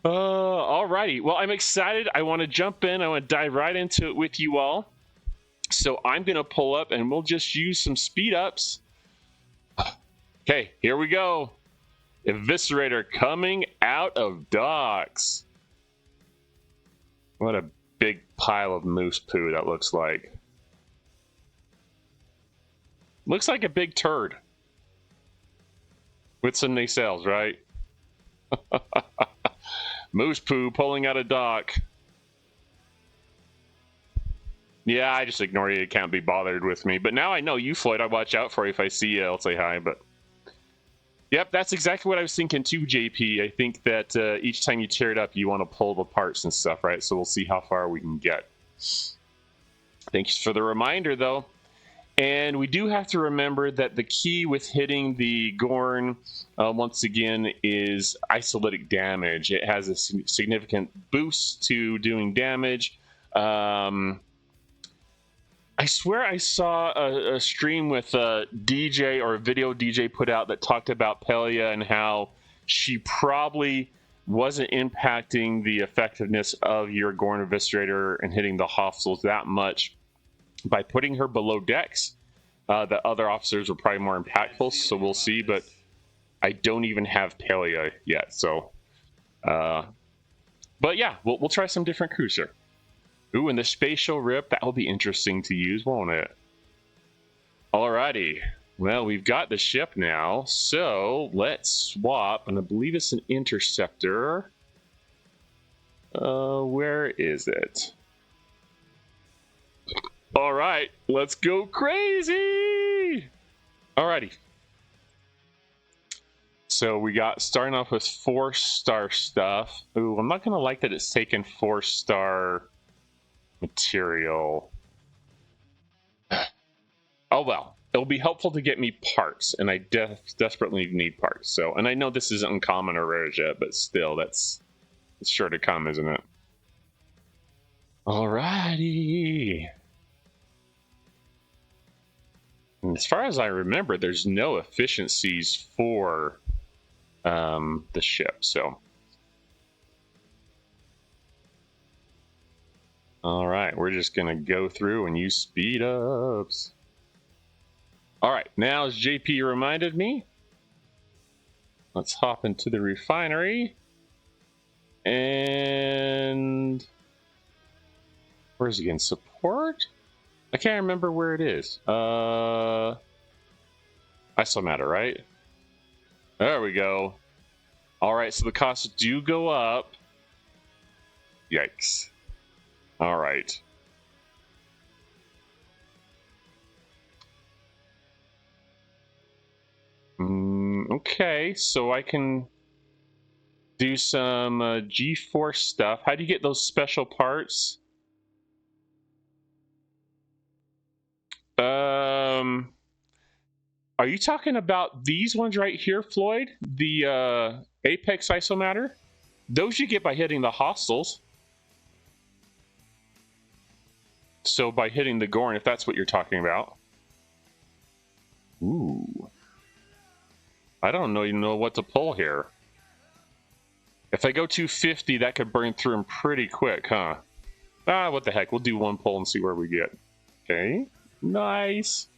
Alrighty. Well, I'm excited. I want to jump in. I want to dive right into it with you all. So I'm going to pull up and we'll just use some speed ups. Okay, here we go. Eviscerator coming out of docks. What a big pile of moose poo that looks like. Looks like a big turd. With some nacelles, right? Moose poo pulling out of dock. Yeah, I just ignore you. You can't be bothered with me. But now I know you, Floyd. I watch out for you. If I see you, I'll say hi. But yep, that's exactly what I was thinking too, JP. I think that each time you tear it up, you want to pull the parts and stuff, right? So we'll see how far we can get. Thanks for the reminder, though. And we do have to remember that the key with hitting the Gorn, once again, is isolytic damage. It has a significant boost to doing damage. I swear I saw a stream with a DJ or a video DJ put out that talked about Pelia and how she probably wasn't impacting the effectiveness of your Gorn Eviscerator and hitting the hostiles that much. By putting her below decks, the other officers were probably more impactful, so we'll see, but I don't even have Pelia yet, so... but yeah, we'll try some different crews here. Ooh, and the spatial rip, that will be interesting to use, won't it? Alrighty. Well, we've got the ship now, so let's swap, and I believe it's an interceptor. Where is it? Alright, let's go crazy! Alrighty. So we got starting off with 4-star stuff. Ooh, I'm not going to like that it's taken 4-star material. Oh well, it'll be helpful to get me parts, and I desperately need parts. So, and I know this isn't uncommon or rare yet, but still, it's sure to come, isn't it? Alrighty. And as far as I remember, there's no efficiencies for the ship, so. Alright, we're just going to go through and use speed ups. Alright, now as JP reminded me, let's hop into the refinery. And where's it again? Support? I can't remember where it is. Isomatter, right? There we go. Alright, so the costs do go up. Yikes. Alright. Okay, so I can do some G-Force stuff. How do you get those special parts? Are you talking about these ones right here, Floyd? The Apex Isomatter? Those you get by hitting the hostiles. So by hitting the Gorn, if that's what you're talking about. Ooh. I don't even know what to pull here. If I go 250, that could burn through them pretty quick, huh? Ah, what the heck. We'll do one pull and see where we get. Okay. Nice.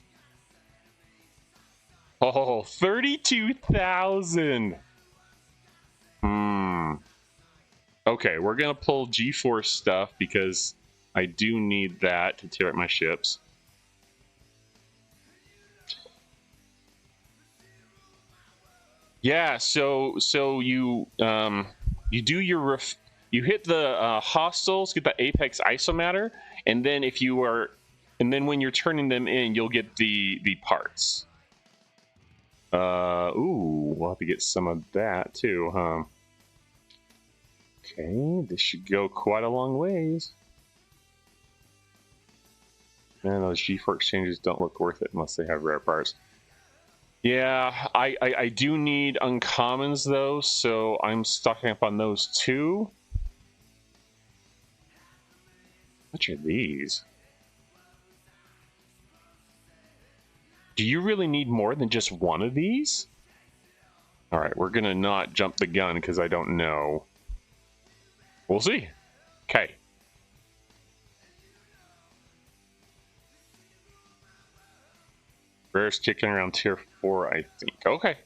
Oh, 32,000. Okay, we're going to pull G-Force stuff because I do need that to tear up my ships. Yeah, so you do your you hit the hostiles, get the Apex Isomatter, and then when you're turning them in, you'll get the parts. Ooh, we'll have to get some of that too, huh? Okay, this should go quite a long ways. Man, those G4 exchanges don't look worth it unless they have rare parts. Yeah, I do need uncommons though, so I'm stocking up on those too. What are these? Do you really need more than just one of these? Alright, we're gonna not jump the gun because I don't know. We'll see. Okay. Rare's kicking around tier 4, I think. Okay.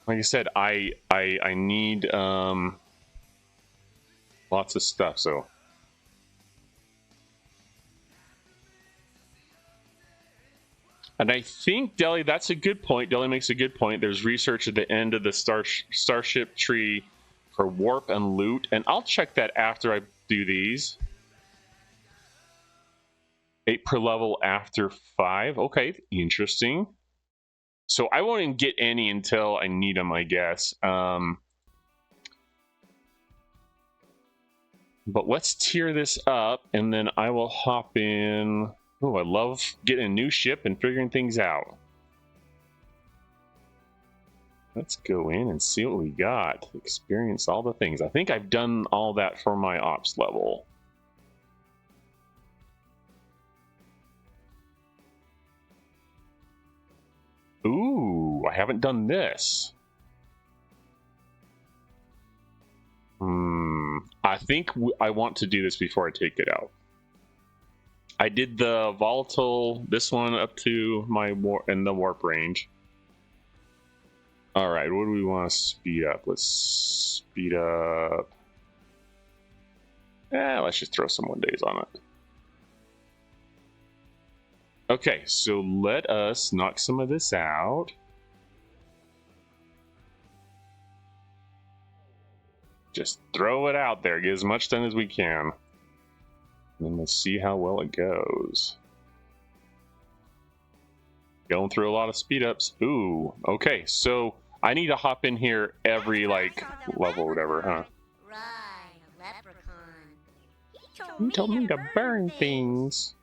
Like I said, I need lots of stuff, so. And I think, Deli, that's a good point. Deli makes a good point. There's research at the end of the starship tree for warp and loot, and I'll check that after I do these. 8 per level after 5. Okay, interesting. So I won't even get any until I need them, I guess. But let's tier this up, and then I will hop in. Oh, I love getting a new ship and figuring things out. Let's go in and see what we got. Experience all the things. I think I've done all that for my ops level. Ooh, I haven't done this. I think I want to do this before I take it out. I did the volatile, this one up to my warp range. All right, what do we want to speed up? Let's speed up. Let's just throw some 1 days on it. Okay, so let us knock some of this out. Just throw it out there, get as much done as we can. And then let's see how well it goes. Going through a lot of speed ups. Ooh, okay, so I need to hop in here every, like, level or whatever, huh? Right, a leprechaun. He told me to burn things.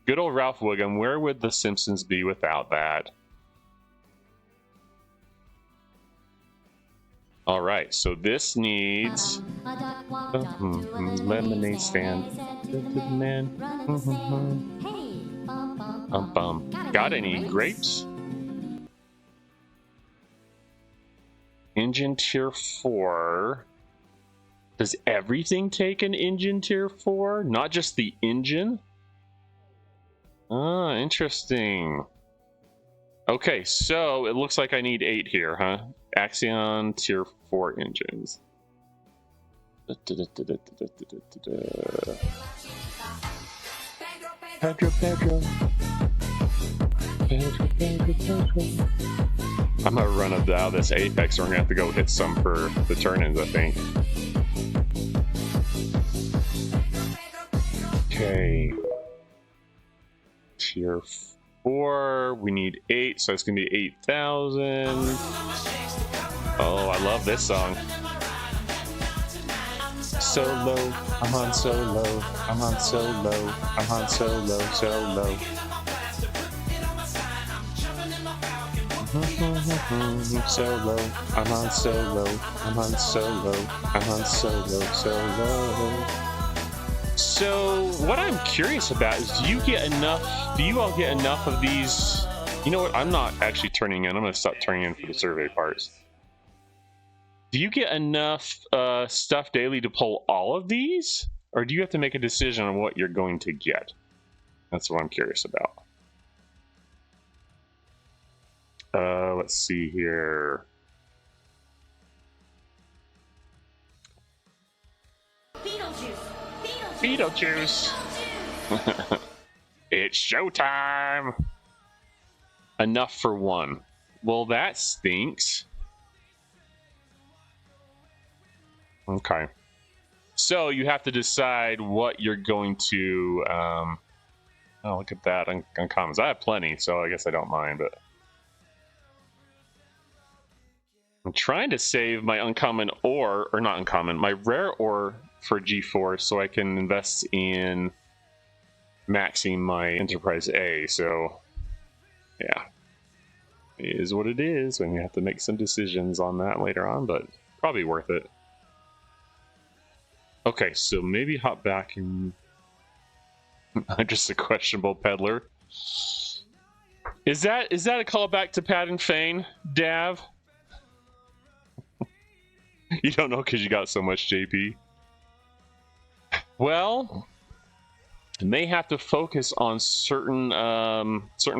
Good old Ralph Wiggum, where would the Simpsons be without that? All right, so this needs lemonade stand. Got any grapes? Engine tier 4. Does everything take an engine tier 4? Not just the engine? Ah, interesting. Okay, so it looks like I need 8 here, huh? Axion tier 4 engines. Pedro. I'm gonna run up out of this Apex, or I'm gonna have to go hit some for the turn-ins, I think. Okay. Tier 4, we need 8, so it's gonna be 8,000. Oh, I love this song. So low, I'm on so low, I'm on so low, I'm on so low, so low. So low, I'm on so low, I'm on so low, I'm on so low, so low. So what I'm curious about is, do you all get enough of these? You know what, I'm not actually turning in, I'm gonna stop turning in for the survey parts. Do you get enough stuff daily to pull all of these? Or do you have to make a decision on what you're going to get? That's what I'm curious about. Let's see here. Beetlejuice! It's showtime! Enough for 1. Well, that stinks. Okay. So you have to decide what you're going to... oh, look at that. Uncommons. I have plenty, so I guess I don't mind, but... I'm trying to save my uncommon ore, or not uncommon, my rare ore for G4 so I can invest in maxing my Enterprise A, so... Yeah. It is what it is, and you have to make some decisions on that later on, but probably worth it. Okay, so maybe hop back and... Just a questionable peddler. Is that a callback to Pat and Fane, Dav? You don't know because you got so much, JP. Well, may have to focus on certain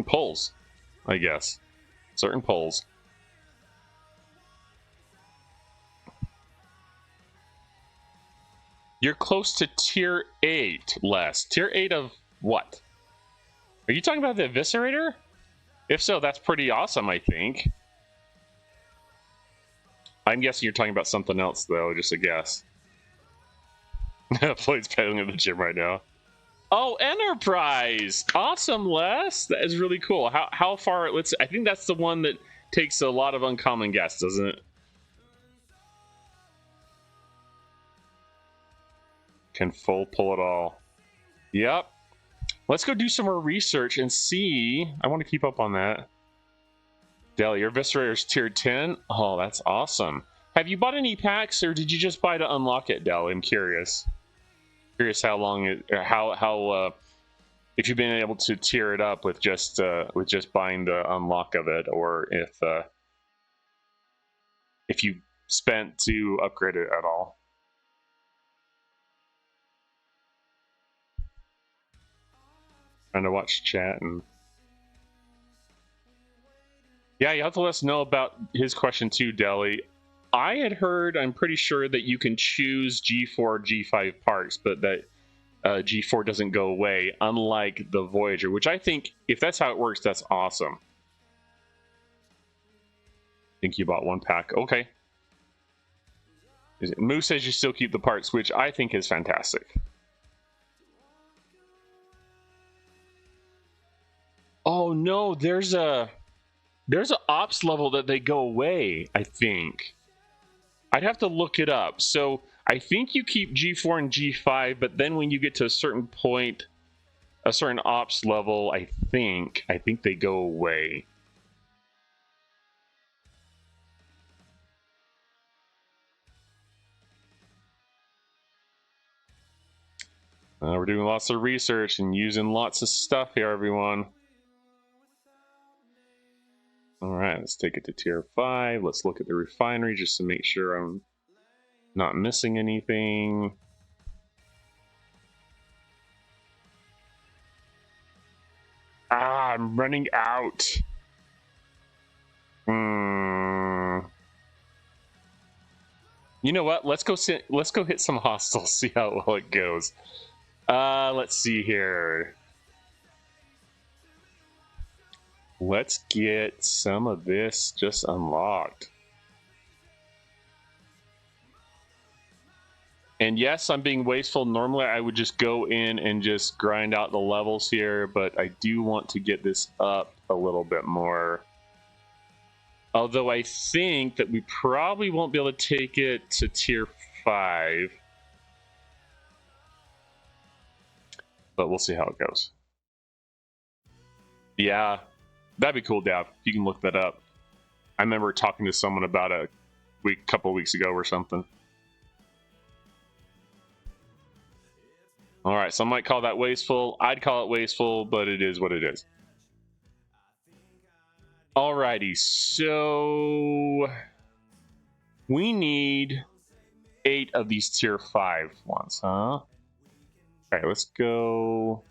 polls, I guess. Certain polls. You're close to tier 8, Les. Tier 8 of what? Are you talking about the Eviscerator? If so, that's pretty awesome, I think. I'm guessing you're talking about something else, though, just a guess. Floyd's pedaling at the gym right now. Oh, Enterprise! Awesome, Les. That is really cool. How far? I think that's the one that takes a lot of uncommon guests, doesn't it? Can full pull it all. Yep. Let's go do some more research and see. I want to keep up on that. Deli, your Eviscerator's tier 10. Oh, that's awesome. Have you bought any packs, or did you just buy to unlock it, Deli? I'm curious. Curious how long if you've been able to tier it up with just buying the unlock of it, or if you spent to upgrade it at all. Trying to watch chat and yeah, you have to let us know about his question too, Deli. I had heard, I'm pretty sure that you can choose G4, G5 parts, but that G4 doesn't go away, unlike the Voyager, which I think, if that's how it works, that's awesome. I think you bought one pack. Okay. Moo says you still keep the parts, which I think is fantastic. Oh no, there's a ops level that they go away, I think. I'd have to look it up. So I think you keep G4 and G5, but then when you get to a certain point, a certain ops level, I think they go away. We're doing lots of research and using lots of stuff here, everyone. All right, let's take it to tier 5. Let's look at the refinery just to make sure I'm not missing anything. I'm running out. You know what? Let's go hit some hostiles, see how well it goes. Let's see here. Let's get some of this just unlocked. And yes, I'm being wasteful. Normally, I would just go in and just grind out the levels here, but I do want to get this up a little bit more. Although I think that we probably won't be able to take it to tier 5. But we'll see how it goes. Yeah, that'd be cool, Dav. You can look that up. I remember talking to someone about a couple weeks ago or something. All right, some might call that wasteful. I'd call it wasteful, but it is what it is. Alrighty, so we need 8 of these tier 5 ones, huh? All right, let's go.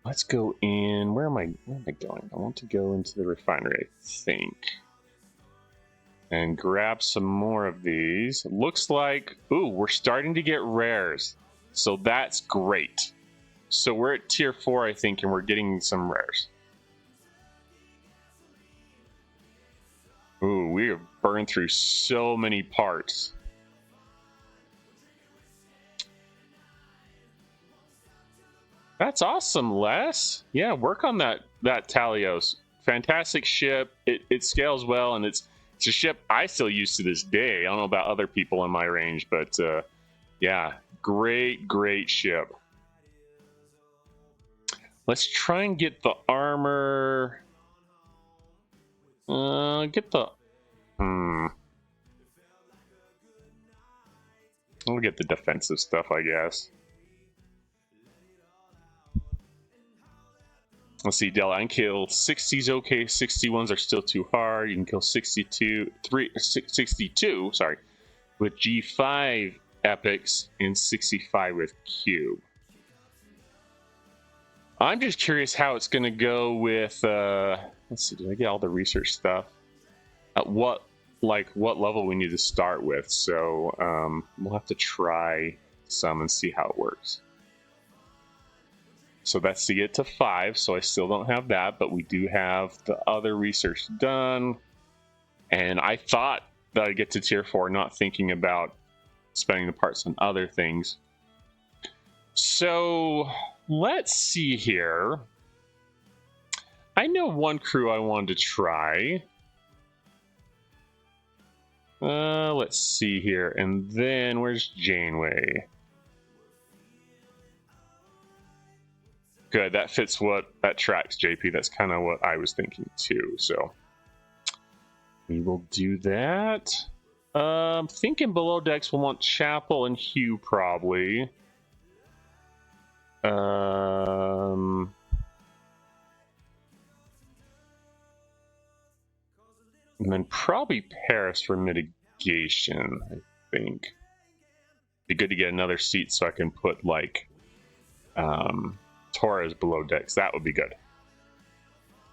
Let's go in. Where am I going? I want to go into the refinery, I think. And grab some more of these. Looks like, ooh, we're starting to get rares. So that's great. So we're at tier 4, I think, and we're getting some rares. Ooh, we have burned through so many parts. That's awesome, Les. Yeah, work on that Talios. Fantastic ship. It scales well, and it's a ship I still use to this day. I don't know about other people in my range, but yeah, great ship. Let's try and get the armor. Get the. We'll get the defensive stuff, I guess. Let's see, Dell. I can kill 60s. Okay, 61s are still too hard. You can kill 62. Sorry, with G5 epics and 65 with Q. I'm just curious how it's going to go with. Let's see. Did I get all the research stuff? What level we need to start with? So we'll have to try some and see how it works. So that's to get to 5. So I still don't have that, but we do have the other research done. And I thought that I'd get to tier 4, not thinking about spending the parts on other things. So let's see here. I know one crew I wanted to try. Let's see here. And then where's Janeway? Good, that fits that tracks, JP. That's kind of what I was thinking too. So we will do that. Thinking below decks we'll want Chapel and Hugh probably. And then probably Paris for mitigation, I think. Be good to get another seat so I can put like Torres below decks. That would be good.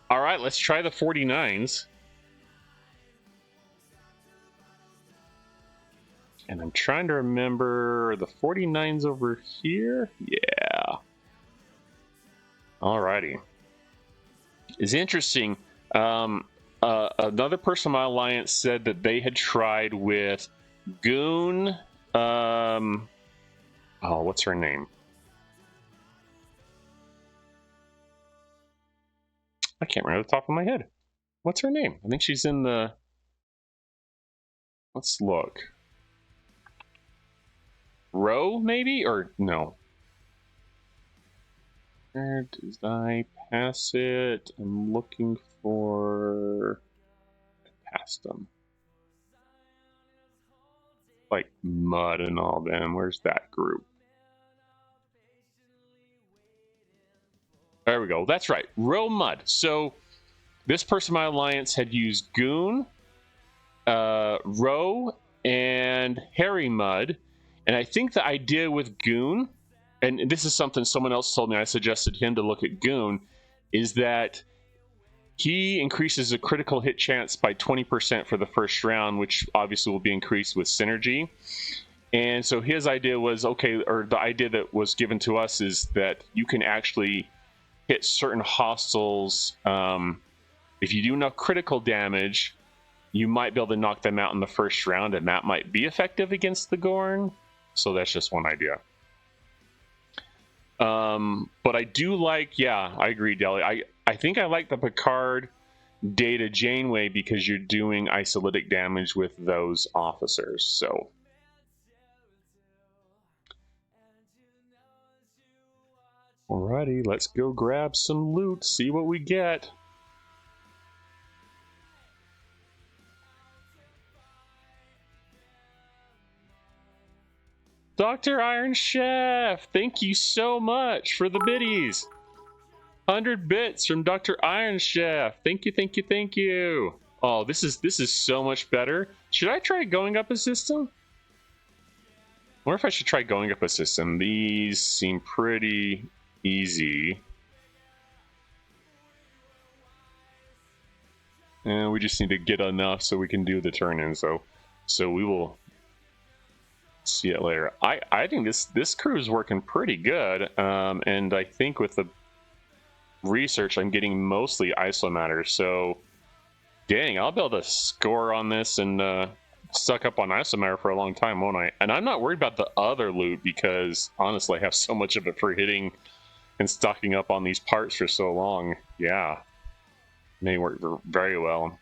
All right, let's try the 49s. And I'm trying to remember the 49s over here. Yeah. Alrighty. It's interesting. Another person in my alliance said that they had tried with Goon. What's her name? I can't remember the top of my head. What's her name? I think she's in the... Let's look. Row, maybe? Or no? Where did I pass it? I'm looking for... I passed them. Like Mud and all them. Where's that group? There we go. That's right. Row Mud. So this person in my alliance had used Goon, Row, and Harry Mud. And I think the idea with Goon, and this is something someone else told me, I suggested him to look at Goon, is that he increases the critical hit chance by 20% for the first round, which obviously will be increased with synergy. And so his idea was, okay, or the idea that was given to us is that you can actually hit certain hostiles. If you do enough critical damage, you might be able to knock them out in the first round, and that might be effective against the Gorn. So that's just one idea. But I do like, yeah, I agree, Deli. I think I like the Picard Data Janeway because you're doing isolytic damage with those officers. So alrighty, let's go grab some loot, see what we get. Dr. Iron Chef, thank you so much for the biddies. 100 bits from Dr. Iron Chef. Thank you, thank you, thank you. Oh, this is so much better. Should I try going up a system? I wonder if I should try going up a system. These seem pretty easy. And we just need to get enough so we can do the turn-in. So we will see it later. I think this crew is working pretty good. And I think with the research, I'm getting mostly isomatter. So, dang, I'll be able to score on this and suck up on isomatter for a long time, won't I? And I'm not worried about the other loot because, honestly, I have so much of it for hitting and stocking up on these parts for so long. Yeah, may work very well.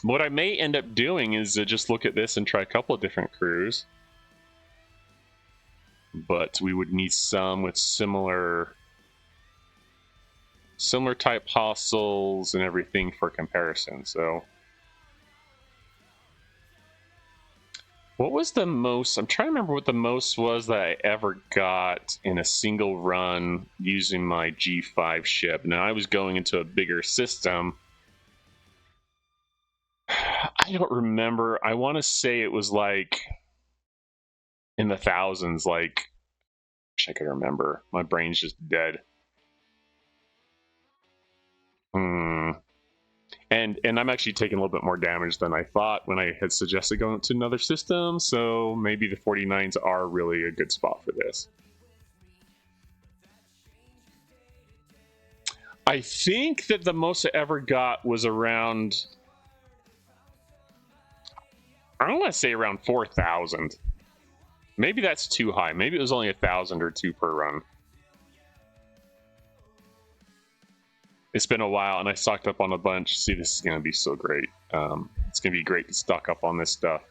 What I may end up doing is just look at this and try a couple of different crews. But we would need some with similar type hostiles and everything for comparison. So What was the most? I'm trying to remember what the most was that I ever got in a single run using my G5 ship. Now I was going into a bigger system. I don't remember. I want to say it was like in the thousands. Like, wish I could remember. My brain's just dead. And I'm actually taking a little bit more damage than I thought when I had suggested going to another system, so maybe the 49s are really a good spot for this. I think that the most I ever got was around, I don't want to say around 4,000. Maybe that's too high. Maybe it was only 1,000 or 2 per run. It's been a while, and I stocked up on a bunch. See, this is going to be so great. It's going to be great to stock up on this stuff.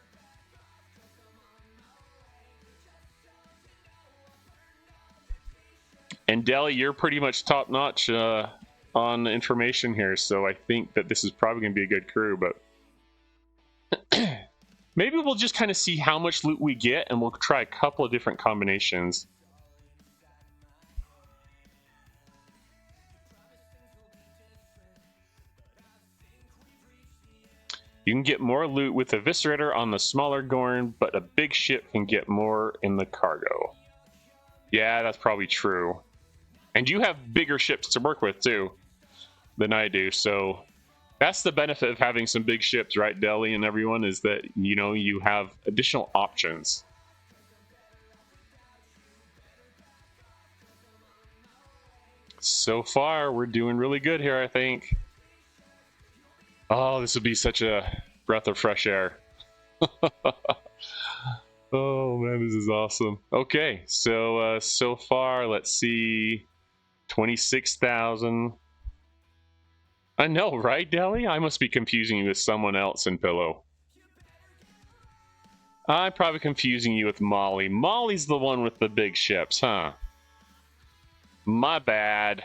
And Deli, you're pretty much top notch on information here, so I think that this is probably going to be a good crew. But maybe we'll just kind of see how much loot we get, and we'll try a couple of different combinations. You can get more loot with the Eviscerator on the smaller Gorn, but a big ship can get more in the cargo. Yeah, that's probably true. And you have bigger ships to work with, too, than I do, so that's the benefit of having some big ships, right, Deli and everyone, is that, you know, you have additional options. So far, we're doing really good here, I think. Oh, this would be such a breath of fresh air. Oh man, this is awesome. Okay, so so far, let's see, 26,000. I know, right, Deli? I must be confusing you with someone else in Pillow. I'm probably confusing you with Molly. Molly's the one with the big ships, huh? My bad.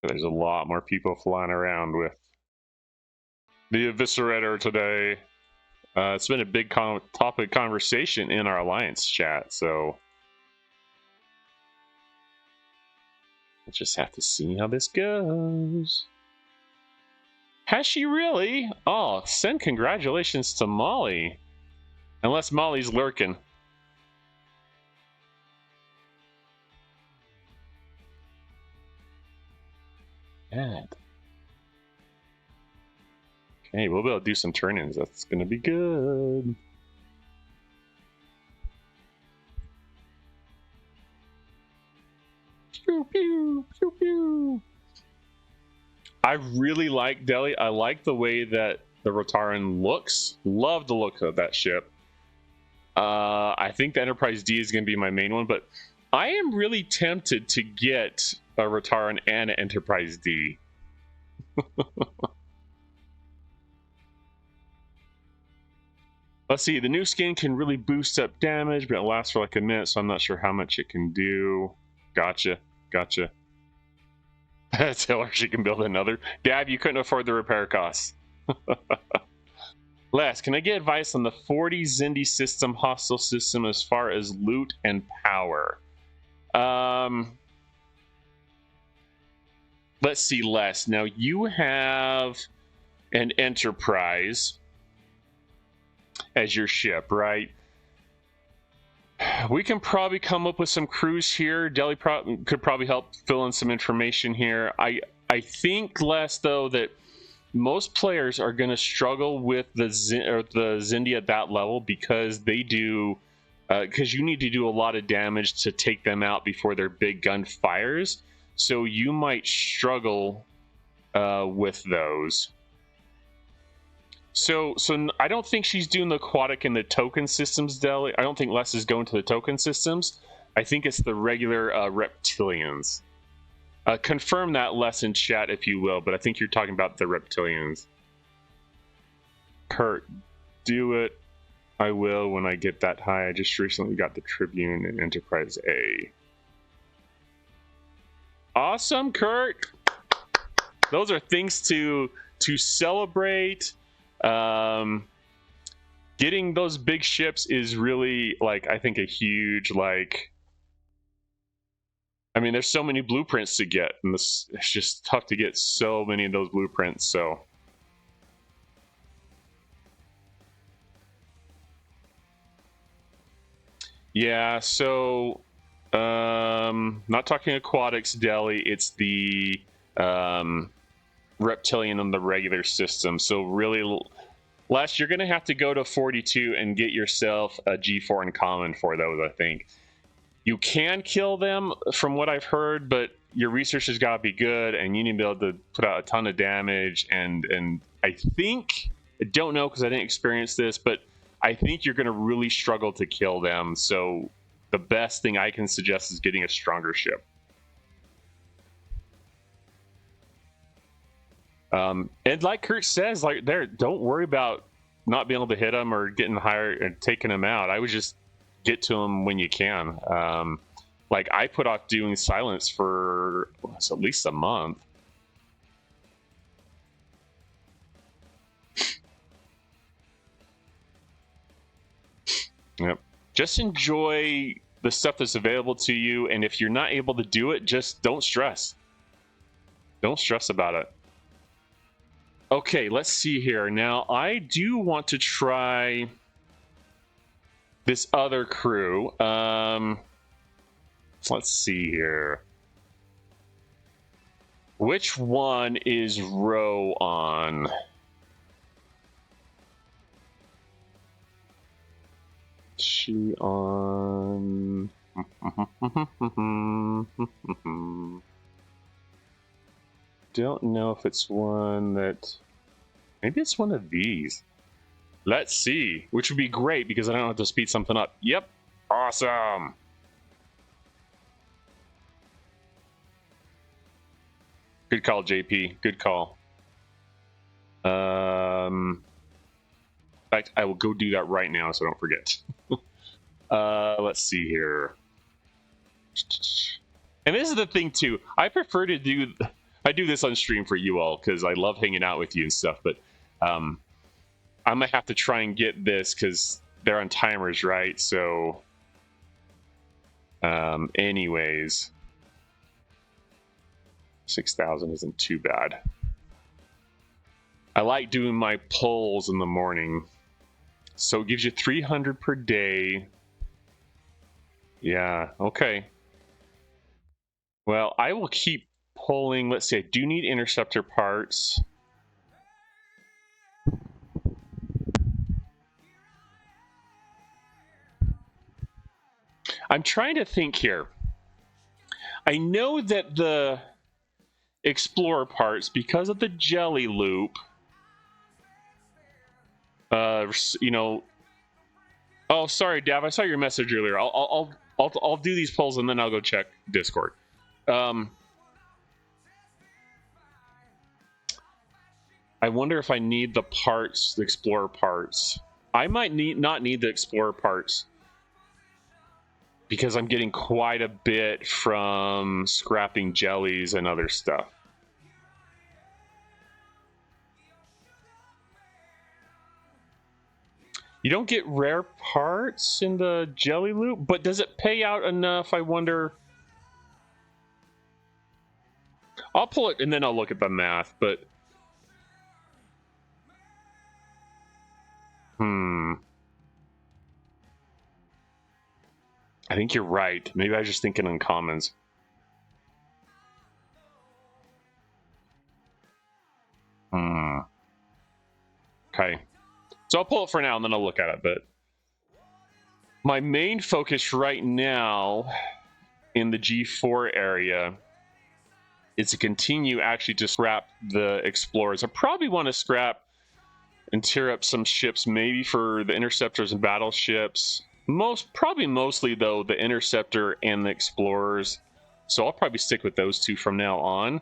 There's a lot more people flying around with the Eviscerator today. It's been a big topic conversation in our Alliance chat, so we'll just have to see how this goes. Has she really? Oh, send congratulations to Molly. Unless Molly's lurking. Bad. Okay, we'll be able to do some turn-ins. That's gonna be good. Pew, pew, pew, pew. I really like Deli. I like the way that the Rotaran looks. Love the look of that ship. I think the Enterprise D is going to be my main one, but I am really tempted to get a Rotaran and an Enterprise D. Let's see, the new skin can really boost up damage, but it lasts for like a minute, so I'm not sure how much it can do. Gotcha. Tell her she can build another. Dad, you couldn't afford the repair costs. Les, can I get advice on the 40 Xindi system, hostile system, as far as loot and power? Let's see, Les. Now, you have an Enterprise as your ship, right? We can probably come up with some crews here. Deli could probably help fill in some information here. I think, Les, though, that most players are going to struggle with the Xindi at that level because they do, because you need to do a lot of damage to take them out before their big gun fires. So you might struggle with those. So I don't think she's doing the aquatic and the token systems deli. I don't think Les is going to the token systems. I think it's the regular reptilians. Confirm that Les in chat if you will, but I think you're talking about the reptilians. Kurt, do it. I will when I get that high. I just recently got the Tribune and Enterprise A. Awesome, Kurt. Those are things to celebrate. Getting those big ships is really, like, I think a huge, like, I mean, there's so many blueprints to get, and it's just tough to get so many of those blueprints, so. Yeah, so, not talking aquatics deli, it's the, reptilian on the regular system. So really, Les, you're gonna have to go to 42 and get yourself a G4 in common for those. I think you can kill them from what I've heard, but your research has got to be good, and you need to be able to put out a ton of damage. And I think, I don't know because I didn't experience this, but I think you're gonna really struggle to kill them. So the best thing I can suggest is getting a stronger ship. And like Kurt says, like, don't worry about not being able to hit them or getting higher and taking them out. I would just get to them when you can. Like, I put off doing silence for at least a month. Yep. Just enjoy the stuff that's available to you, and if you're not able to do it, just don't stress. Don't stress about it. Okay, let's see here. Now, I do want to try this other crew. Let's see here. Which one is Roe on? She on... Don't know if it's one that... Maybe it's one of these. Let's see. Which would be great because I don't have to speed something up. Yep. Awesome. Good call, JP. Good call. In fact, I will go do that right now so I don't forget. Let's see here. And this is the thing, too. I prefer to do... I do this on stream for you all because I love hanging out with you and stuff, but I'm gonna have to try and get this because they're on timers, right? So, anyways, 6,000 isn't too bad. I like doing my polls in the morning, so it gives you 300 per day. Yeah, okay. Well, I will keep pulling. Let's see, I do need interceptor parts. I'm trying to think here. I know that the Explorer parts, because of the jelly loop, you know. Oh, sorry, Dav. I saw your message earlier. I'll do these polls and then I'll go check Discord. I wonder if I need the parts, the Explorer parts. I might not need the Explorer parts because I'm getting quite a bit from scrapping jellies and other stuff. You don't get rare parts in the jelly loop, but does it pay out enough? I wonder. I'll pull it and then I'll look at the math, but... I think you're right. Maybe I was just thinking uncommons. Okay. So I'll pull it for now and then I'll look at it, but... My main focus right now in the G4 area is to continue actually to scrap the Explorers. I probably want to scrap and tear up some ships, maybe for the interceptors and battleships. Probably mostly though the interceptor and the explorers. So I'll probably stick with those two from now on.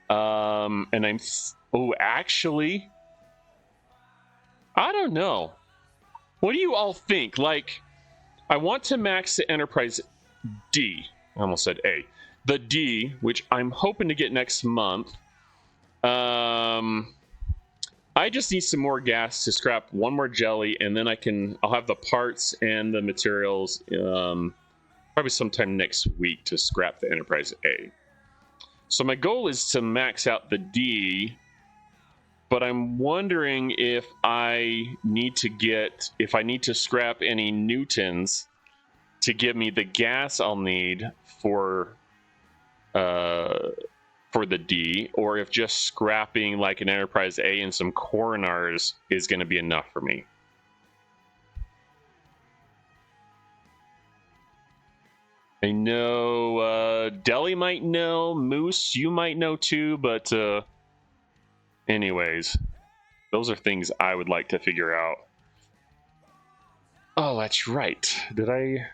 And actually, I don't know. What do you all think? Like, I want to max the Enterprise D. I almost said A. The D, which I'm hoping to get next month. I just need some more gas to scrap one more jelly, and then I'll have the parts and the materials probably sometime next week to scrap the Enterprise A. So my goal is to max out the D, but I'm wondering if I need to scrap any Newtons to give me the gas I'll need for the D, or if just scrapping like an Enterprise A and some coronars is going to be enough for me. I know Deli might know, Moose, you might know too, but anyways, those are things I would like to figure out. Oh, that's right. Did I?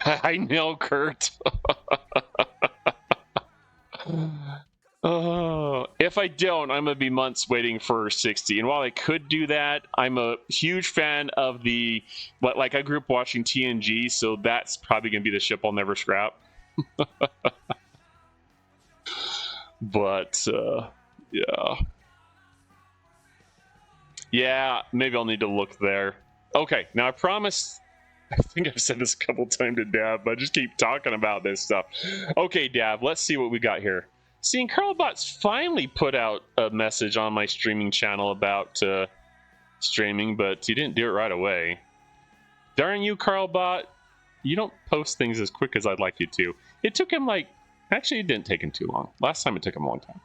I know, Kurt. Oh, if I don't, I'm gonna be months waiting for 60. And while I could do that, I'm a huge fan of like I grew up watching TNG, so that's probably gonna be the ship I'll never scrap. But yeah, maybe I'll need to look there. Okay, now I promise. I think I've said this a couple times to Dav, but I just keep talking about this stuff. Okay, Dav, let's see what we got here. Seeing Carlbot's finally put out a message on my streaming channel about streaming, but he didn't do it right away. Darn you, Carlbot. You don't post things as quick as I'd like you to. It took him actually, it didn't take him too long. Last time it took him a long time.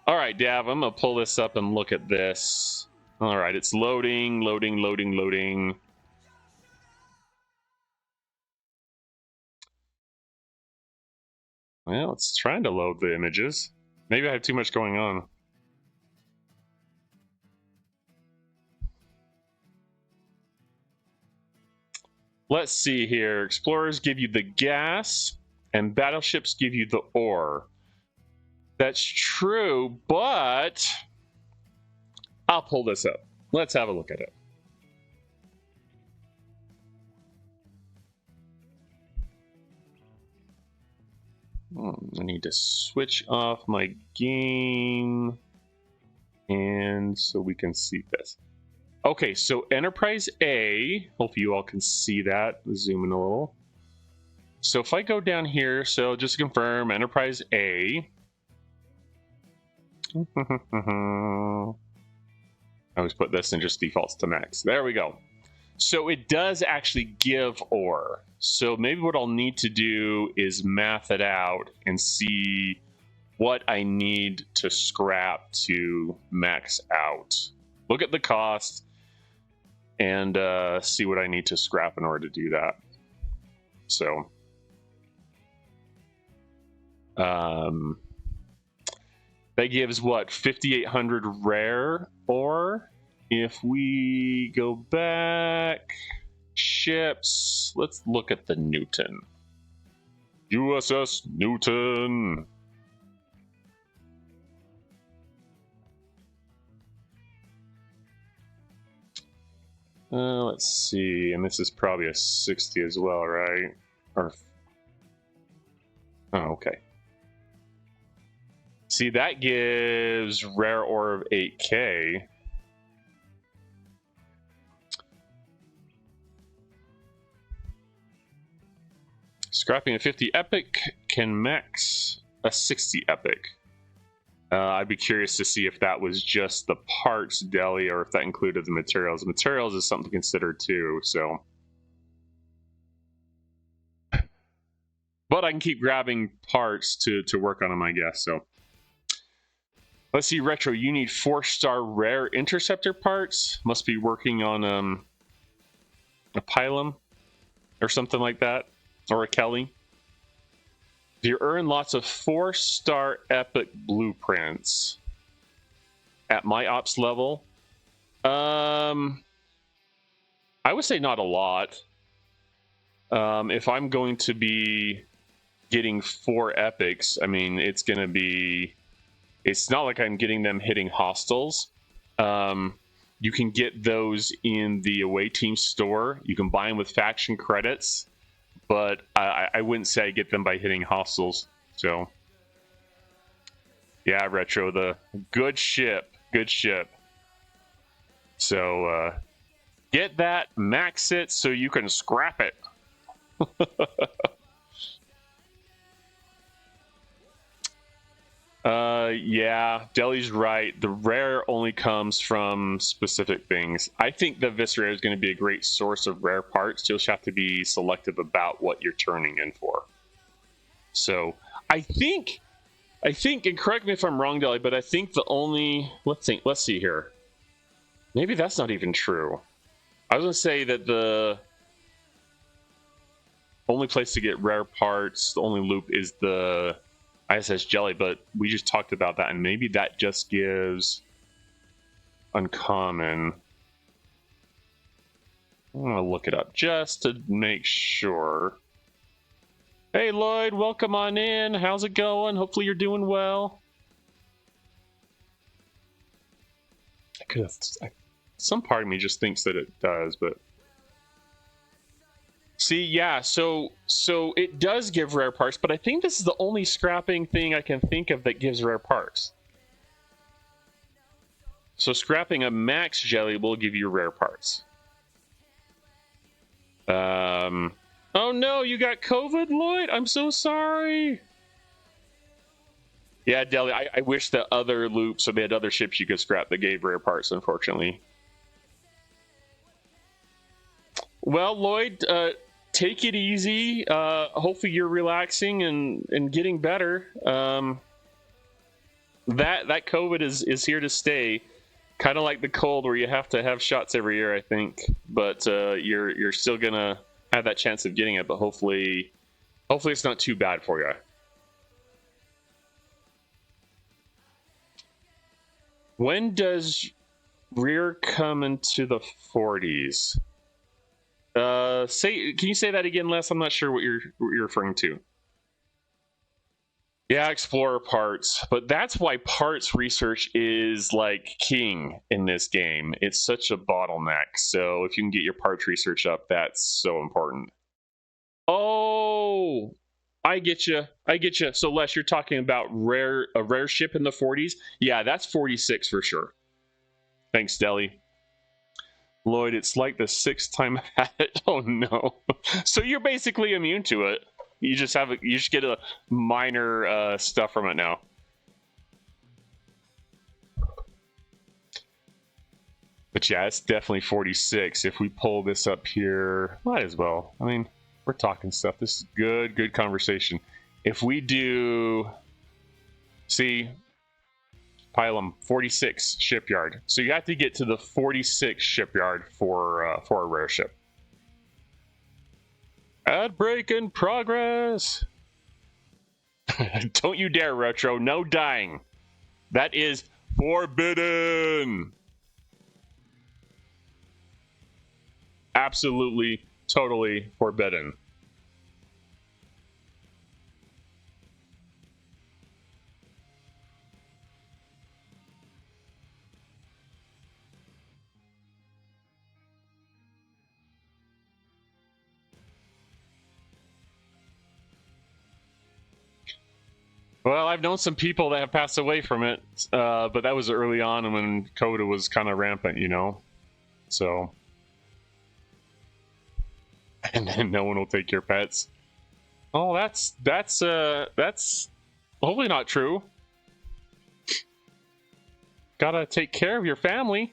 All right, Dav, I'm going to pull this up and look at this. All right, it's loading. Well, it's trying to load the images. Maybe I have too much going on. Let's see here. Explorers give you the gas, and battleships give you the ore. That's true, but I'll pull this up. Let's have a look at it. I need to switch off my game, and so we can see this. Okay, so Enterprise A, hopefully you all can see that. Zoom in a little. So if I go down here, so just to confirm, Enterprise A. I always put this in just defaults to max. There we go. So it does actually give ore. So maybe what I'll need to do is math it out and see what I need to scrap to max out. Look at the cost and see what I need to scrap in order to do that. So that gives what, 5,800 rare ore? If we go back, ships, let's look at the Newton. USS Newton. Let's see, and this is probably a 60 as well, right? Or, oh, okay. See, that gives rare ore of 8K. Scrapping a 50 epic can max a 60 epic. I'd be curious to see if that was just the parts deli or if that included the materials. The materials is something to consider too, so. But I can keep grabbing parts to work on them, I guess, so. Let's see, Retro, you need 4-star rare interceptor parts. Must be working on a pylum or something like that. Or a Kelly. You earn lots of 4-star epic blueprints at my ops level. I would say not a lot. If I'm going to be getting 4 epics, I mean, it's going to be... It's not like I'm getting them hitting hostiles. You can get those in the away team store. You can buy them with faction credits, but I wouldn't say I get them by hitting hostiles. So, yeah, Retro, the good ship. So, get that, max it so you can scrap it. Yeah, Deli's right. The rare only comes from specific things. I think the Eviscerator is going to be a great source of rare parts. You'll just have to be selective about what you're turning in for. So, I think, and correct me if I'm wrong, Deli, but I think the only... Let's see here. Maybe that's not even true. I was going to say that the only place to get rare parts, the only loop is the ISS Jelly, but we just talked about that, and maybe that just gives uncommon. I'm going to look it up just to make sure. Hey Lloyd, welcome on in. How's it going? Hopefully you're doing well. Some part of me just thinks that it does, but... See, yeah, so it does give rare parts, but I think this is the only scrapping thing I can think of that gives rare parts. So scrapping a max jelly will give you rare parts. Oh no, you got COVID, Lloyd? I'm so sorry. Yeah, Deli, I wish that other loops or they had other ships you could scrap that gave rare parts, unfortunately. Well, Lloyd, take it easy. Hopefully you're relaxing and getting better. That COVID is here to stay. Kind of like the cold, where you have to have shots every year, I think. But you're still gonna have that chance of getting it. But hopefully it's not too bad for you. When does rear come into the 40s? Can you say that again, Les? I'm not sure what you're referring to. Yeah, Explorer parts, but that's why parts research is like king in this game. It's such a bottleneck. So if you can get your parts research up, that's so important. Oh, I get you. So Les, you're talking about a rare ship in the 40s? Yeah, that's 46 for sure. Thanks, Deli. Lloyd, it's like the 6th time I've had it. Oh no. So you're basically immune to it. You just get a minor stuff from it now. But yeah, it's definitely 46. If we pull this up here, might as well. I mean, we're talking stuff. This is good conversation. If we do, see, Pilum 46 shipyard. So you have to get to the 46 shipyard for a rare ship. Ad break in progress. Don't you dare, Retro. No dying. That is forbidden. Absolutely, totally forbidden. Well, I've known some people that have passed away from it, but that was early on when Coda was kind of rampant, you know? So... And then no one will take your pets. Oh, that's hopefully not true. Gotta take care of your family.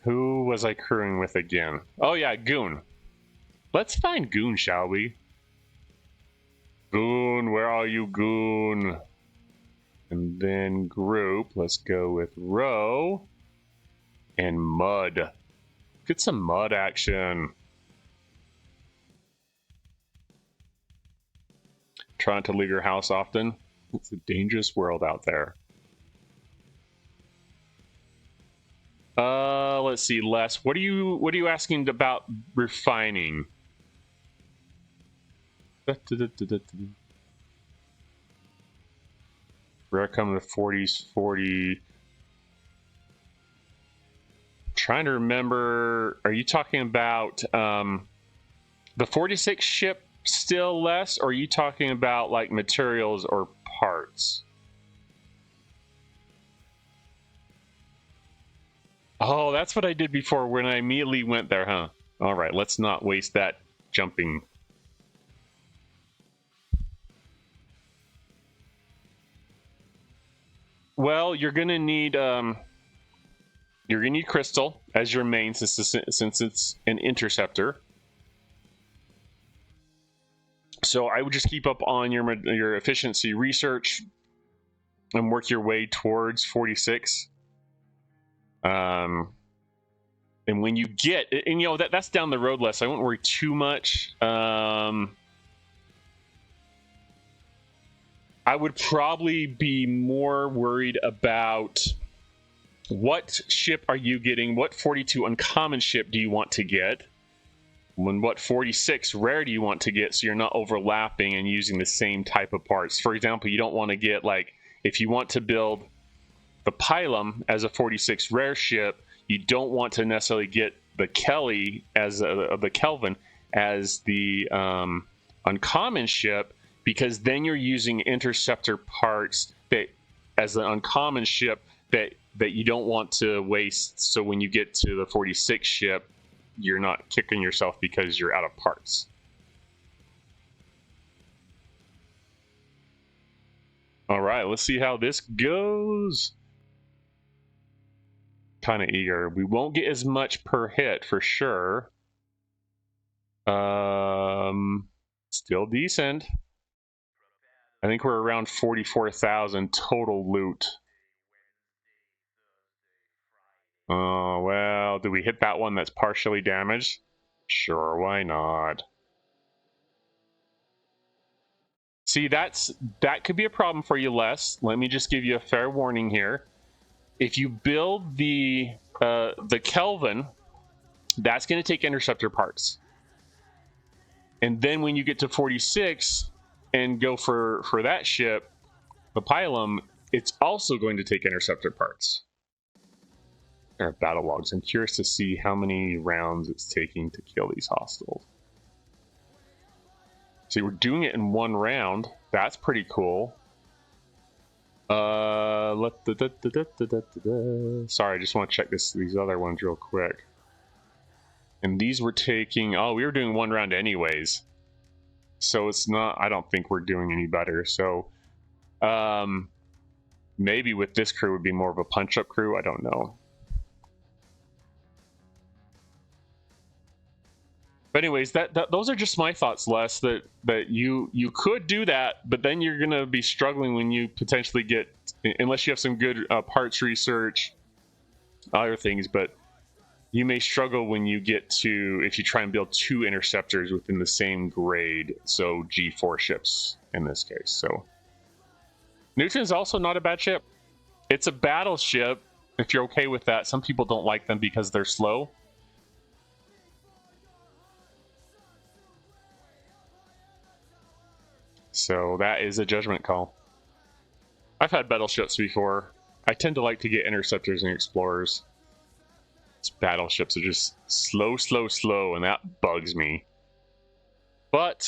Who was I crewing with again? Oh yeah, Goon. Let's find Goon, shall we? Goon, where are you, Goon? And then group, let's go with Row and Mud. Get some Mud action. Trying to leave your house often. It's a dangerous world out there. Let's see, Les. What are you asking about refining? Rare come to 40s, 40. Trying to remember, are you talking about the 46 ship still less, or are you talking about like materials or parts? Oh, that's what I did before when I immediately went there, huh? All right, let's not waste that jumping. Well, you're gonna need crystal as your main since it's an interceptor. So I would just keep up on your efficiency research and work your way towards 46. And when you get, and you know that's down the road less. I won't worry too much. I would probably be more worried about what ship are you getting? What 42 uncommon ship do you want to get? What 46 rare do you want to get so you're not overlapping and using the same type of parts? For example, you don't want to get, like, if you want to build the Pylum as a 46 rare ship, you don't want to necessarily get the Kelly as the Kelvin as the uncommon ship, because then you're using interceptor parts that as an uncommon ship that you don't want to waste. So when you get to the 46 ship, you're not kicking yourself because you're out of parts. All right, let's see how this goes. Kind of eager. We won't get as much per hit for sure. Still decent. I think we're around 44,000 total loot. Oh, well, do we hit that one that's partially damaged? Sure, why not? See, that could be a problem for you, Les. Let me just give you a fair warning here. If you build the Kelvin, that's going to take interceptor parts. And then when you get to 46 and go for that ship, the Pylum, it's also going to take interceptor parts. There are battle logs. I'm curious to see how many rounds it's taking to kill these hostiles. See, we're doing it in one round. That's pretty cool. Sorry, I just want to check these other ones real quick. And these were taking... Oh, we were doing one round anyways. So it's not... I don't think we're doing any better. So, maybe with this crew would be more of a punch-up crew. I don't know. But anyways, those are just my thoughts, Les. That you could do that, but then you're gonna be struggling when you potentially get, unless you have some good parts research, other things. But you may struggle when you get to, if you try and build two interceptors within the same grade. So G4 ships in this case. So Newton's also not a bad ship. It's a battleship if you're okay with that. Some people don't like them because they're slow. So that is a judgment call. I've had battleships before. I tend to like to get interceptors and explorers. These battleships are just slow, and that bugs me. But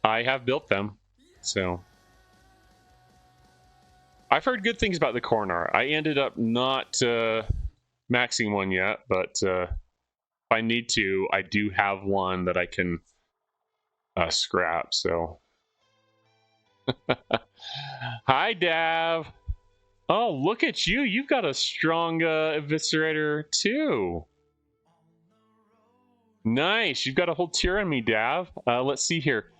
I have built them, so. I've heard good things about the Coronar. I ended up not maxing one yet, but if I need to, I do have one that I can scrap, so. Hi, Dav. Oh, look at you. You've got a strong Eviscerator, too. Nice. You've got a whole tier on me, Dav. Let's see here.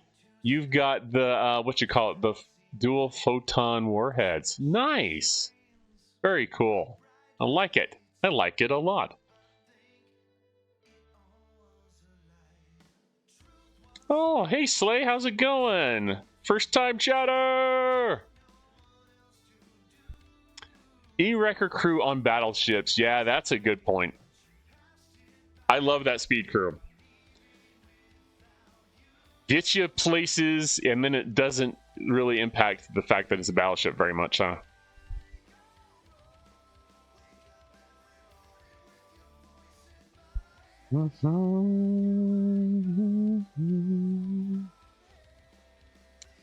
You've got the, what you call it, the dual photon warheads. Nice. Very cool. I like it. I like it a lot. Oh, hey, Slay. How's it going? First time chatter. E-Wrecker crew on battleships. Yeah, that's a good point. I love that speed crew. Gets you places, and then it doesn't really impact the fact that it's a battleship very much, huh?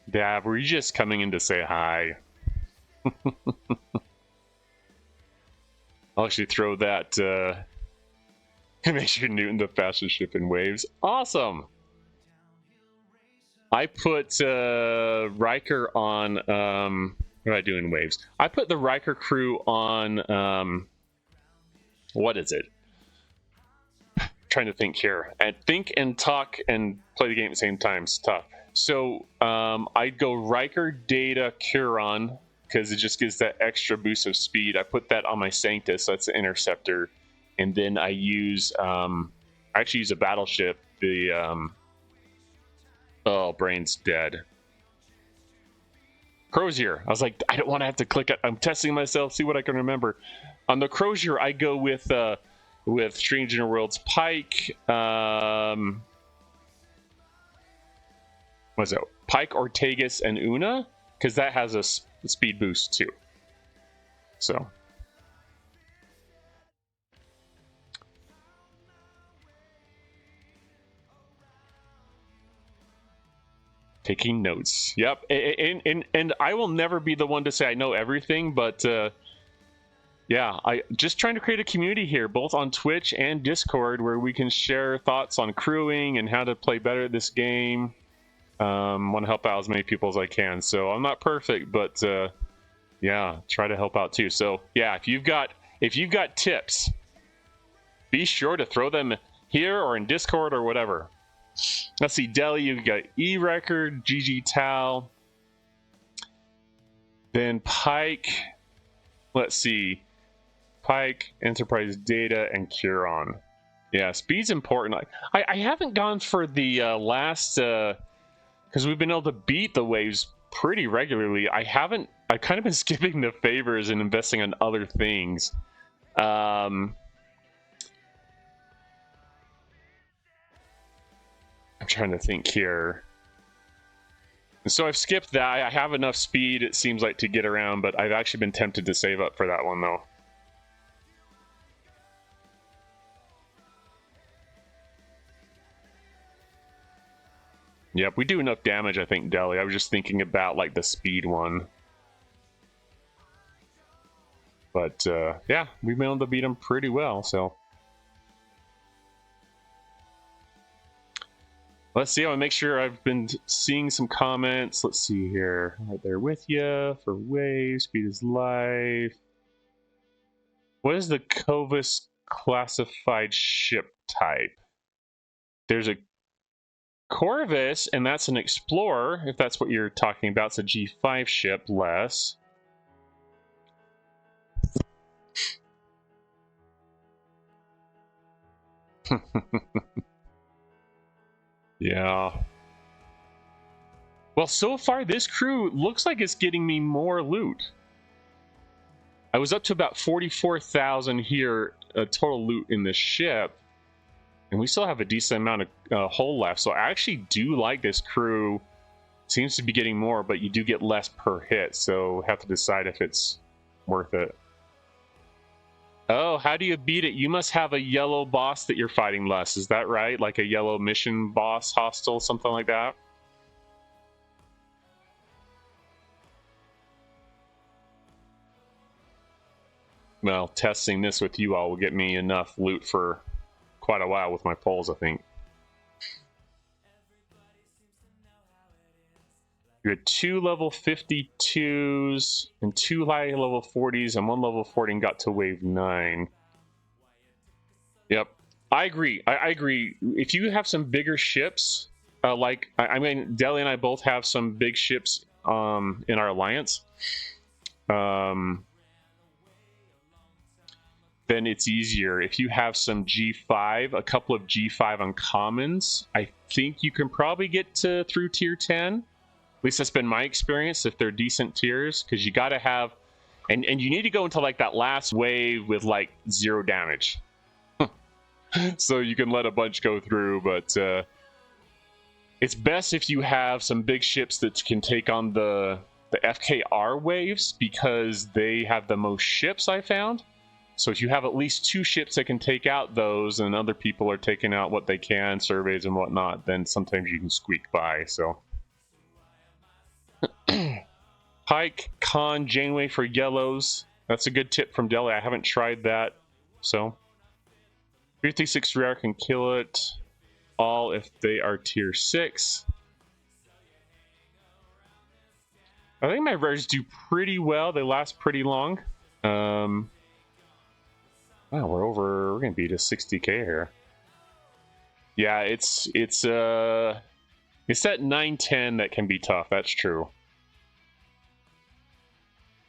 Dab, were you just coming in to say hi? I'll actually throw that. Make sure Newton the fastest ship in waves. Awesome. I put Riker on. What do I do in waves? I put the Riker crew on. What is it? I'm trying to think here. And think and talk and play the game at the same time. It's tough. So I'd go Riker, Data, Curon, because it just gives that extra boost of speed. I put that on my Sanctus. So that's the interceptor. And then I use. I actually use a battleship. The. Oh, brain's dead. Crozier. I was like, I don't want to have to click it. I'm testing myself, see what I can remember. On the Crozier, I go with Strange New Worlds Pike. What's it? Pike, Ortegas, and Una, because that has a speed boost too. So. Taking notes. Yep. And I will never be the one to say I know everything, but yeah, I just trying to create a community here, both on Twitch and Discord, where we can share thoughts on crewing and how to play better at this game. Want to help out as many people as I can. So I'm not perfect, but yeah, try to help out too. So yeah, if you've got tips, be sure to throw them here or in Discord or whatever. Let's see, Deli, you've got E-Wrecker, GG Tal. Then Pike. Let's see. Pike, Enterprise Data, and Curon. Yeah, speed's important. I haven't gone for the last... because we've been able to beat the waves pretty regularly. I've kind of been skipping the favors and investing on other things. I'm trying to think here. So I've skipped that. I have enough speed, it seems like, to get around, but I've actually been tempted to save up for that one, though. Yep, we do enough damage, I think, Deli. I was just thinking about, like, the speed one. But, yeah, we've been able to beat them pretty well, so... Let's see. I want to make sure I've been seeing some comments. Let's see here. Right there with you for wave. Speed is life. What is the Covus classified ship type? There's a Corvus, and that's an Explorer, if that's what you're talking about. It's a G5 ship, less. Yeah. Well, so far this crew looks like it's getting me more loot. I was up to about 44,000 here, total loot in this ship, and we still have a decent amount of hull left. So I actually do like this crew. Seems to be getting more, but you do get less per hit, so have to decide if it's worth it. Oh, how do you beat it? You must have a yellow boss that you're fighting less. Is that right? Like a yellow mission boss, hostile, something like that? Well, testing this with you all will get me enough loot for quite a while with my poles, I think. You had 2 level 52s and 2 high level 40s and 1 level 40 and got to wave 9. Yep, I agree. I agree. If you have some bigger ships, like I mean, Deli and I both have some big ships in our alliance. Then it's easier. If you have some G5, a couple of G5 uncommons, I think you can probably get through tier 10. At least that's been my experience, if they're decent tiers, because you got to have And you need to go into like that last wave with like 0 damage. So you can let a bunch go through, but it's best if you have some big ships that can take on the FKR waves, because they have the most ships I found. So if you have at least 2 ships that can take out those, and other people are taking out what they can, surveys and whatnot, then sometimes you can squeak by. So Pike, Con, Janeway for yellows. That's a good tip from Deli. I haven't tried that. So 56 rare can kill it all if they are tier 6. I think my rares do pretty well. They last pretty long. Wow, we're gonna be to 60k here. Yeah, it's that 910 that can be tough. That's true.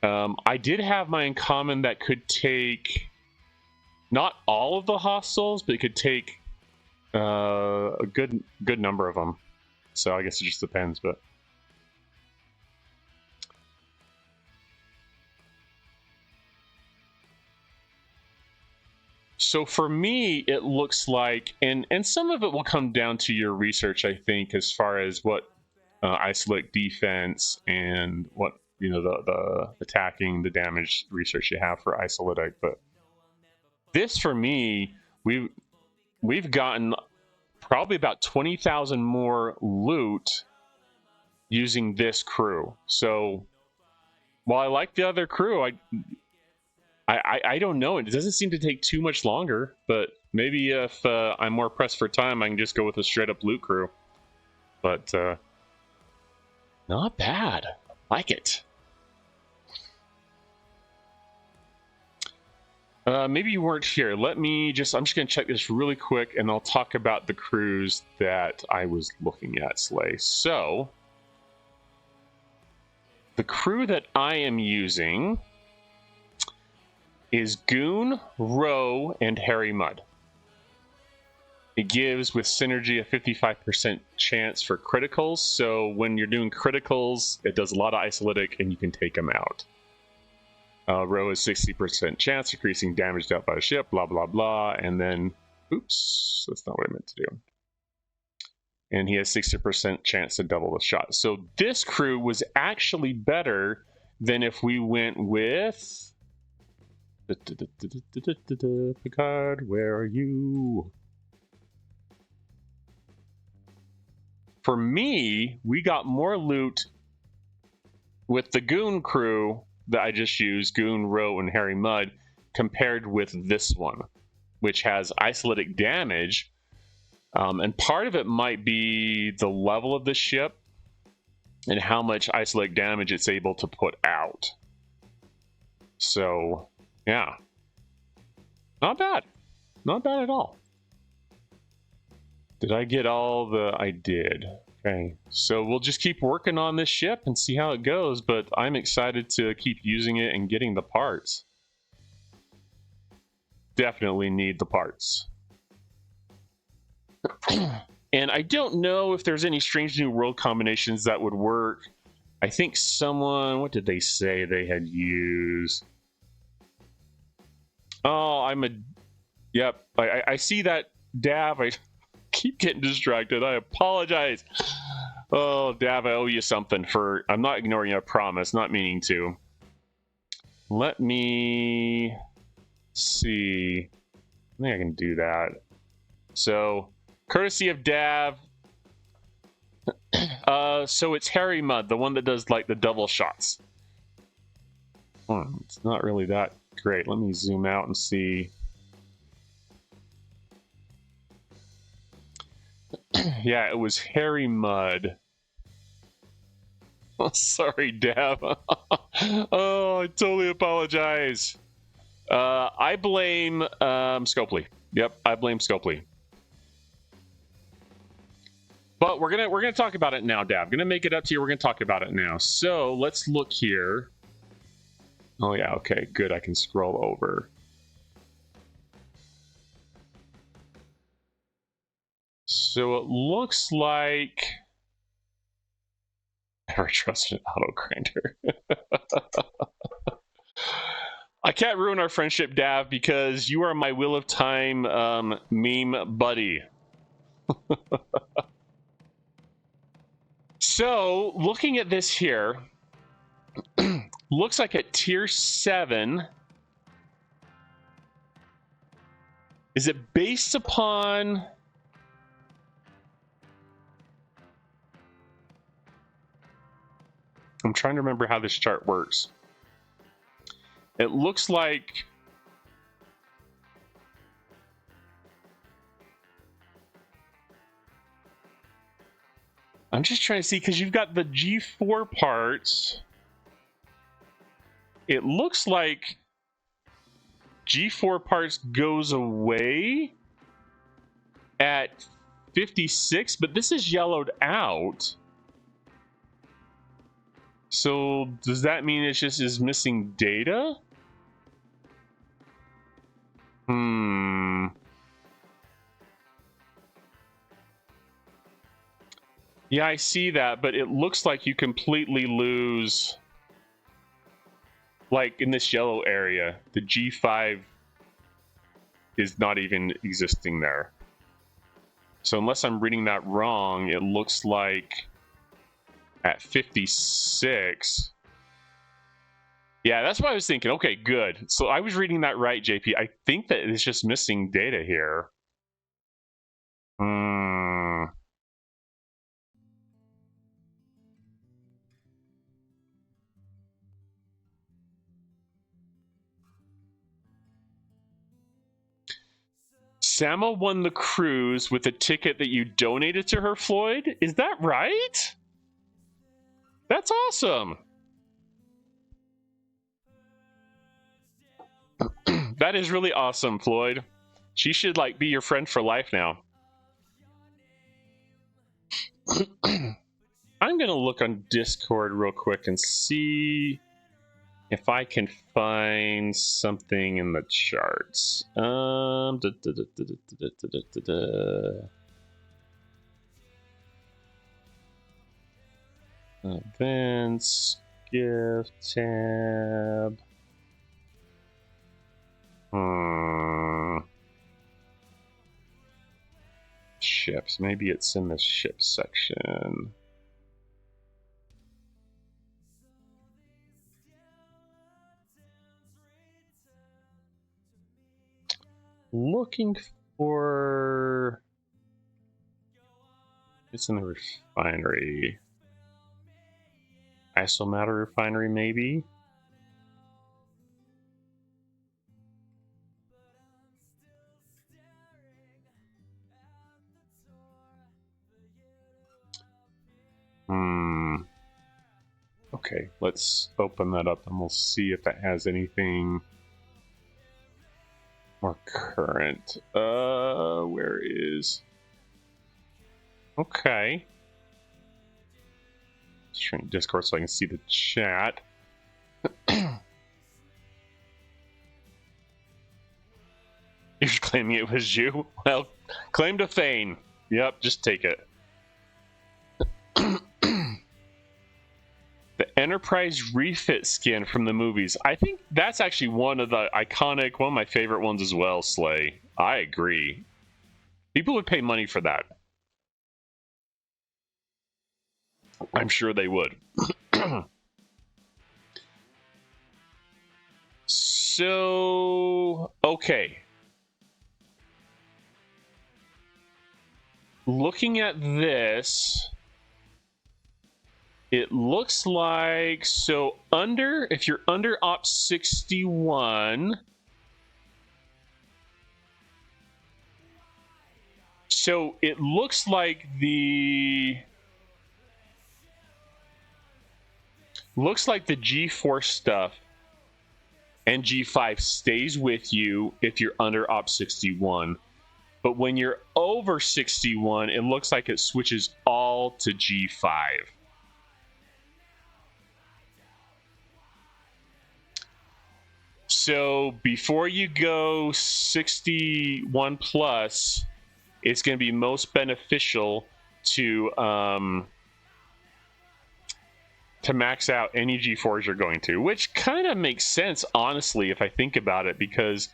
I did have my uncommon that could take not all of the hostiles, but it could take a good number of them. So I guess it just depends, but. So for me, it looks like, and some of it will come down to your research, I think, as far as what isolate defense and what, you know, the attacking, the damage research you have for isolitic. But this, for me, we've gotten probably about 20,000 more loot using this crew. So while I like the other crew, I don't know. It doesn't seem to take too much longer, but maybe if I'm more pressed for time, I can just go with a straight-up loot crew. But not bad. Like it. Maybe you weren't here. I'm just going to check this really quick, and I'll talk about the crews that I was looking at, Slay. So, the crew that I am using is Goon, Roe, and Harry Mudd. It gives, with synergy, a 55% chance for criticals. So when you're doing criticals, it does a lot of isolitic, and you can take them out. Roe is 60% chance, increasing damage dealt by a ship, blah, blah, blah. And then, oops, that's not what I meant to do. And he has 60% chance to double the shot. So this crew was actually better than if we went with... Picard, where are you? For me, we got more loot with the Goon crew that I just used, Goon, Roe, and Harry Mudd, compared with this one, which has isolitic damage. And part of it might be the level of the ship and how much isolitic damage it's able to put out. So... yeah. Not bad. Not bad at all. Did I get all the... I did. Okay. So we'll just keep working on this ship and see how it goes, but I'm excited to keep using it and getting the parts. Definitely need the parts. And I don't know if there's any strange new world combinations that would work. I think someone... what did they say they had used? Oh, yep, I see that, Dav. I keep getting distracted. I apologize. Oh, Dav, I owe you something for... I'm not ignoring you, I promise. Not meaning to. Let me see. I think I can do that. So, courtesy of Dav. So it's Harry Mudd, the one that does, like, the double shots. It's not really that great. Let me zoom out and see. Yeah, it was Harry Mudd. Oh, sorry, Dab. Oh, I totally apologize. I blame Scopely. Yep, I blame Scopely. But we're gonna talk about it now, Dab. Gonna make it up to you. We're gonna talk about it now. So let's look here. Oh yeah, okay, good. I can scroll over. So it looks like... never trusted an auto grinder. I can't ruin our friendship, Dav, because you are my Wheel of Time meme buddy. So, looking at this here, looks like at tier 7, is it based upon... I'm trying to remember how this chart works. It looks like... I'm just trying to see, because you've got the G4 parts. It looks like G4 parts goes away at 56, but this is yellowed out. So does that mean it just is missing data? Yeah, I see that, but it looks like you completely lose, like in this yellow area, the G5 is not even existing there. So unless I'm reading that wrong, it looks like at 56. Yeah, that's what I was thinking. Okay, good. So I was reading that right, JP. I think that it's just missing data here. Sama won the cruise with a ticket that you donated to her, Floyd? Is that right? That's awesome. That is really awesome, Floyd. She should like be your friend for life now. I'm gonna look on Discord real quick and see if I can find something in the charts. Events, gift tab. Ships. Maybe it's in the ship section. Looking for... It's in the refinery. Isomatter refinery, maybe? Okay, let's open that up and we'll see if it has anything more current. Where is... Okay. Let's shrink Discord so I can see the chat. You're claiming it was you? Well, claim to fame. Yep, just take it. The Enterprise refit skin from the movies. I think that's actually one of the iconic, one of my favorite ones as well, Slay. I agree. People would pay money for that. I'm sure they would. So, okay. Looking at this, it looks like, so if you're under Op 61, so it looks like the G4 stuff and G5 stays with you if you're under Op 61. But when you're over 61, it looks like it switches all to G5. So before you go 61 plus, it's going to be most beneficial to to max out any G4s you're going to, which kind of makes sense, honestly, if I think about it, because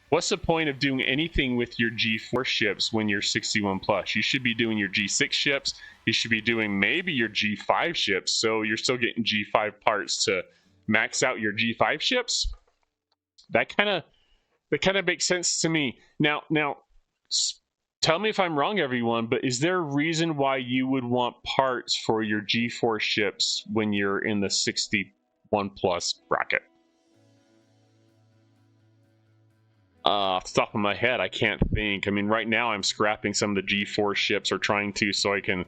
what's the point of doing anything with your G4 ships when you're 61 plus? You should be doing your G6 ships. You should be doing maybe your G5 ships, so you're still getting G5 parts to max out your G5 ships. That kind of makes sense to me. Now, tell me if I'm wrong, everyone, but is there a reason why you would want parts for your G4 ships when you're in the 61 plus bracket? Off the top of my head, I can't think. I mean, right now I'm scrapping some of the G4 ships, or trying to, so I can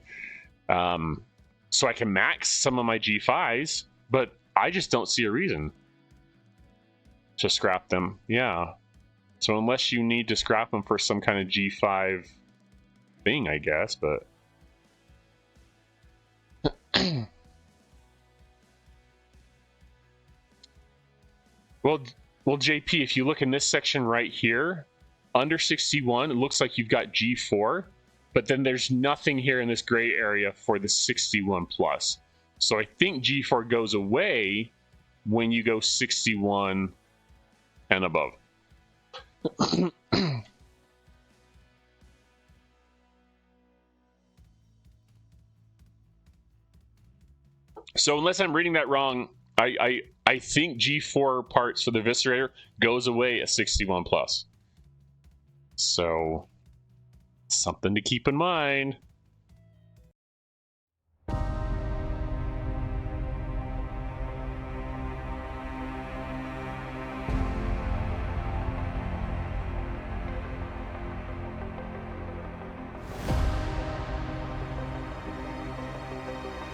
max some of my G5s, but I just don't see a reason to scrap them. Yeah. So unless you need to scrap them for some kind of G5 thing, I guess, but... Well, JP, if you look in this section right here, under 61, it looks like you've got G4, but then there's nothing here in this gray area for the 61 plus. So I think G4 goes away when you go 61 and above. So unless I'm reading that wrong, I think G4 parts for the Eviscerator goes away at 61 plus. So something to keep in mind.